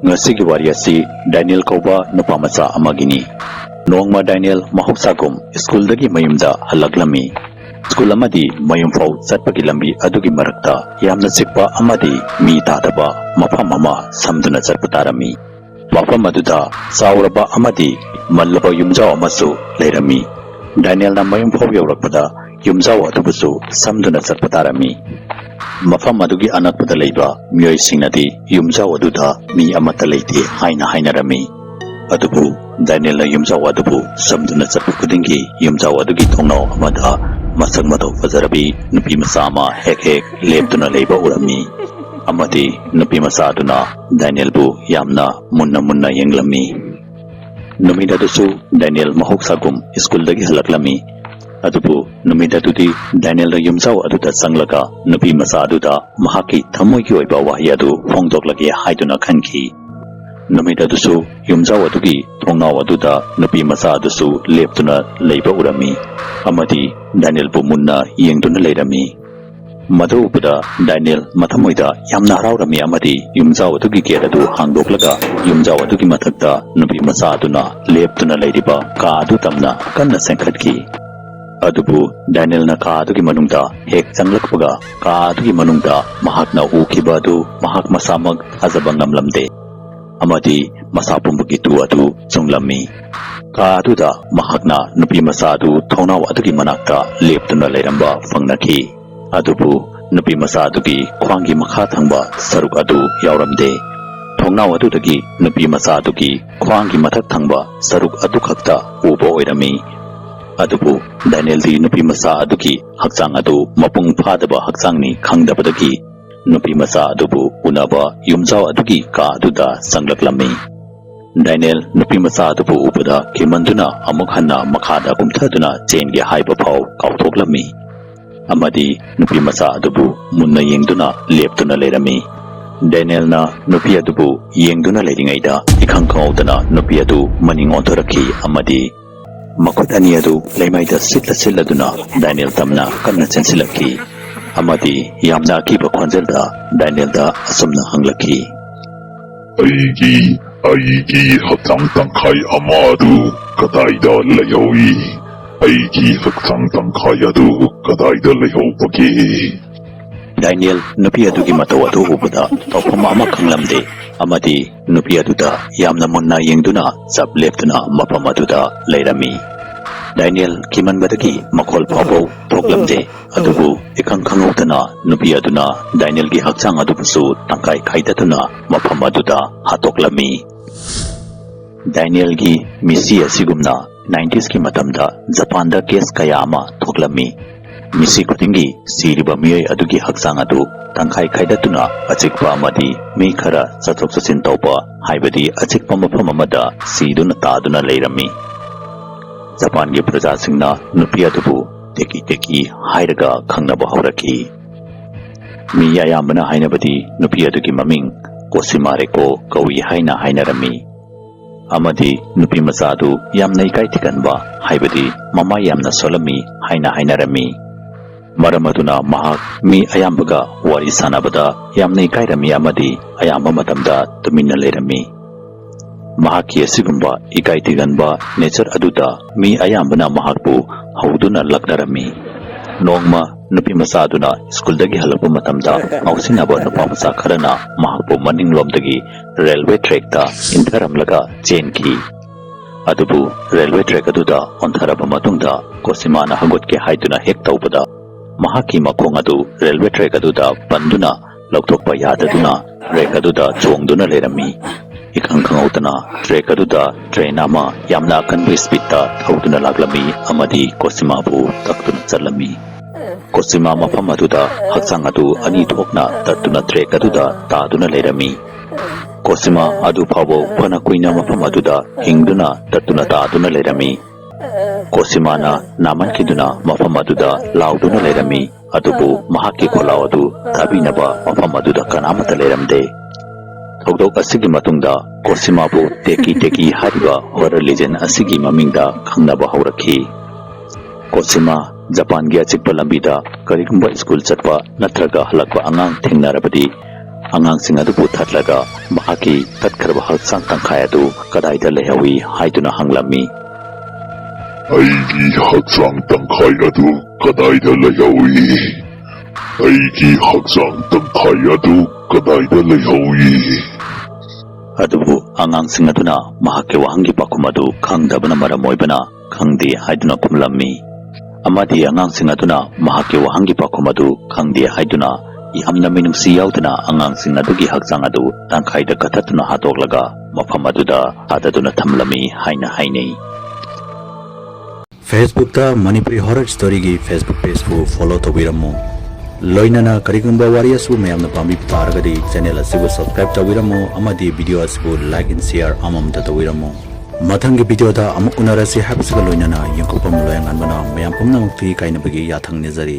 Ngasigi wari asi Daniel kauba nupa macha amagini. Nongma Daniel mahoksagum school dagi mayumda halaglami. School amadi mayum fau satpagi lambi adugi marakta yamna sikpa amadi mi tadaba mafam ama samduna satpatarami. Mafam aduda sauraba amadi mallaba yumjao amasu leirami. Daniel na mayum fau yaurakpada yumjao adubusu samduna satpatarami. Mafam adugi anakpada leiba miyoi singnadi yumjao aduda mi amata leite hainarami. Adubu Daniel na yumjao adubu samduna satpakudingi yumjao adugi thongnao amada masak matau fazarabi nupi macha ama hek leptuna leiba urami. Amadi nupi macha aduna Daniel bu yamna munna yenglami. Numidadusu Daniel mahoksagum school dagi halaklami. Adubu numidadudi Daniel na yumjao aduda sanglaga nupi macha aduda mahaki thamoigi oiba wahi adu phongdoklagi haiduna khanki. Numidadusu yumjao adugi thongnao aduda nupi macha adusu leptuna leiba urami. Amadi Daniel bu munna yengduna leirami. Madu upada Daniel mathamoida yamna haraurami amadi yumjao adugi gate adu hangdoklaga yumjao adugi mathakta nupi macha aduna leptuna leiriba ka adu tamna kanna senkhatki. Adubu Daniel na ka adugi manungda hek changlakpaga ka adugi manungda mahakna ukiba adu mahak masamag azaba ngamlamde. Amadi masapumbugi tu adu chunglammi. Ka aduda mahakna nupi macha adu thongnao adugi manakta leptuna leiramba fangnaki. Adubu nupi macha adugi khwangi makha thangba saruk adu yauramde. Thongnao adudagi nupi macha adugi khwangi mathak thangba saruk adu khakta uba oirami. Adubu Daniel di nupi macha adugi hakchang adu mapung phadaba hakchangni khangdabadagi nupi macha adubu unaba yumjao adugi ka aduda sanglaklammi. Daniel nupi macha adubu upada kimanduna amuk hanna makhada kumthaduna chengi haiba phau kauthoklammi. Amadi nupi macha adubu munna yengduna leptuna leirami. Daniel na nupi adubu yengduna leiringaida ikhang khaudana nupi adu maning onthoraki amadi makut ani adu leimaida sitladuna Daniel tamna kanna chensilaki. Amadi yamna kiba khonjelda Daniel da asumna hanglaki. Aigi hakchang tangkhai ama adu kadaida leihoi. Aigi hakchang tangkhai adu kadaida leihopagi. Daniel nupi adugi matau adu ubada tawphama ama khanglamde. Amadi nupi aduda yamna munna yengduna chap leptuna mafam aduda leirami. Daniel kimanbadagi makhol phawbo thoklamde. Adubu ikhang khangudana nupi aduna Daniel gi hakchang adubusu tangkai khaidatuna mafam aduda hatoklami. Daniel gi misi asigumna 90s ki matamda Japan da case kaya ama thoklami. Misi khudingi siriba miyoi adugi hakchang adu tangkai khaidatuna achikpa amadi mi khara chathok chachin tawba haibadi achikpa mafam amada siduna taduna leirami. Japan gi praja singna nupi adubu teki hairaga khangnaba hauraki. Mi ayambana hainabadi nupi adugi maming Kosimare-ko kawi hainarami. Amadi nupi macha adu yamna ikai tikanba haibadi mama yamna solami hainarami. Maram aduna mahak mi ayambaga wari sanabada yamna ikairami amadi ayamba matamda tuminna leirami. Mahaki asigumba ikai tiganba nature aduda mi ayambana mahakbu hauduna laknarami. Nongma nupi macha aduna school dagi halakpa matamda ngausinaba nupa macha kharana mahakbu maninglomdagi railway track ta intharamlaga chenki. Adubu railway track aduda ontharaba matungda Kosimana hagotke haiduna hek tawbada mahaki makhong adu railway track aduda panduna laukthokpa yadaduna track aduda chongduna leirami. Ikhang khangautana track aduda train ama yamna kanbu speed ta thauduna laglami amadi Kosima bu taktuna chalami. Kosima mafam aduda hakchang adu ani thokna tatuna track aduda taduna leirami. Kosima adu phawbo phana kuina mafam aduda hingduna tatuna taduna leirami. Kosima na naman kiduna mafam aduda lauduna leirami. Adubu mahaki kholau adu tabinaba mafam aduda kanamata leiramde. Thokdok asigi matungda Kosima bu teki hariba horror legend asigi mamingda khangnaba hauraki. Kosima Japan gi achikpa lambida karigumba school chatpa natraga halakpa angang thengnarabadi ꯑꯉꯥꯡꯁꯤꯡ ꯑꯗꯨꯕꯨ ꯊꯠꯂꯒ ꯃꯍꯥꯛꯀꯤ ꯇꯠꯈ꯭ꯔꯕ ꯍꯛꯆꯥꯡ ꯇꯪꯈꯥꯏ ꯑꯗꯨ ꯀꯗꯥꯏꯗ ꯂꯩꯍꯧꯏ ꯍꯥꯏꯗꯨꯅ ꯍꯪꯂꯝꯃꯤ꯫ ꯑꯩꯒꯤ ꯍꯛꯆꯥꯡ ꯇꯪꯈꯥꯏ ꯑꯗꯨ ꯀꯗꯥꯏꯗ ꯂꯩꯍꯧꯏ? ꯑꯩꯒꯤ ꯍꯛꯆꯥꯡ ꯇꯪꯈꯥꯏ ꯑꯗꯨ ꯀꯗꯥꯏꯗ ꯂꯩꯍꯧꯏ? ꯑꯗꯨꯕꯨ ꯑꯉꯥꯡꯁꯤꯡ ꯑꯗꯨꯅ ꯃꯍꯥꯛꯀꯤ ꯋꯥꯍꯪꯒꯤ ꯄꯥꯎꯈꯨꯝ ꯑꯗꯨ ꯈꯪꯗꯕꯅ ꯃꯔꯝ ꯑꯣꯏꯕꯅ ꯈꯪꯗꯦ ꯍꯥꯏꯗꯨꯅ ꯈꯨꯝꯂꯝꯃꯤ꯫ ꯑꯃꯗꯤ ꯑꯉꯥꯡꯁꯤꯡ ꯑꯗꯨꯅ ꯃꯍꯥꯛꯀꯤ ꯋꯥꯍꯪꯒꯤ ꯄꯥꯎꯈꯨꯝ ꯑꯗꯨ ꯈꯪꯗꯦ ꯍꯥꯏꯗꯨꯅ ꯌꯥꯝꯅ ꯃꯤꯅꯨꯡꯁꯤ ꯌꯥꯎꯗꯅ ꯑꯉꯥꯡꯁꯤꯡ ꯑꯗꯨꯒꯤ ꯍꯛꯆꯥꯡ ꯑꯗꯨ ꯇꯪꯈꯥꯏꯗ ꯀꯛꯊꯠꯇꯨꯅ ꯍꯥꯠꯇꯣꯛꯂꯒ ꯃꯐꯝ ꯑꯗꯨꯗ ꯊꯥꯗꯗꯨꯅ ꯊꯝꯂꯝꯃꯤ ꯍꯥꯏꯅ ꯍꯥꯏꯅꯩ꯫ ꯐꯦꯁꯕꯨꯛꯇ ꯃꯅꯤꯄꯨꯔꯤ ꯍꯣꯔꯔ ꯁ꯭ꯇꯣꯔꯤꯒꯤ ꯐꯦꯁꯕꯨꯛ ꯄꯦꯖꯕꯨ ꯐꯣꯂꯣ ꯇꯧꯕꯤꯔꯝꯃꯨ꯫ ꯂꯣꯏꯅꯅ ꯀꯔꯤꯒꯨꯝꯕ ꯋꯥꯔꯤ ꯑꯁꯤꯕꯨ ꯃꯌꯥꯝꯅ ꯄꯥꯝꯕꯤꯕ ꯇꯥꯔꯒꯗꯤ ꯆꯦꯅꯦꯜ ꯑꯁꯤꯕꯨ ꯁꯕꯁꯀ꯭ꯔꯥꯏꯕ ꯇꯧꯕꯤꯔꯝꯃꯨ ꯑꯃꯗꯤ ꯚꯤꯗꯤꯑꯣ ꯑꯁꯤꯕꯨ ꯂꯥꯏꯛ ꯑꯦꯟ ꯁꯦꯌꯔ ꯑꯃꯃꯝꯇ ꯇꯧꯕꯤꯔꯝꯃꯨ꯫ ꯃꯊꯪꯒꯤ ꯚꯤꯗꯤꯑꯣꯗ ꯑꯃꯨꯛ ꯎꯅꯔꯁꯤ ꯍꯥꯏꯕꯁꯤꯒ ꯂꯣꯏꯅꯅ ꯌꯦꯡꯊꯣꯛꯐꯝ ꯂꯣꯌꯉꯥꯟꯕꯅ ꯃꯌꯥꯝ ꯄꯨꯝꯅꯃꯛꯀꯤ ꯀꯥꯏꯅꯕꯒꯤ ꯌꯥꯊꯪ ꯅꯤꯖꯔꯤ꯫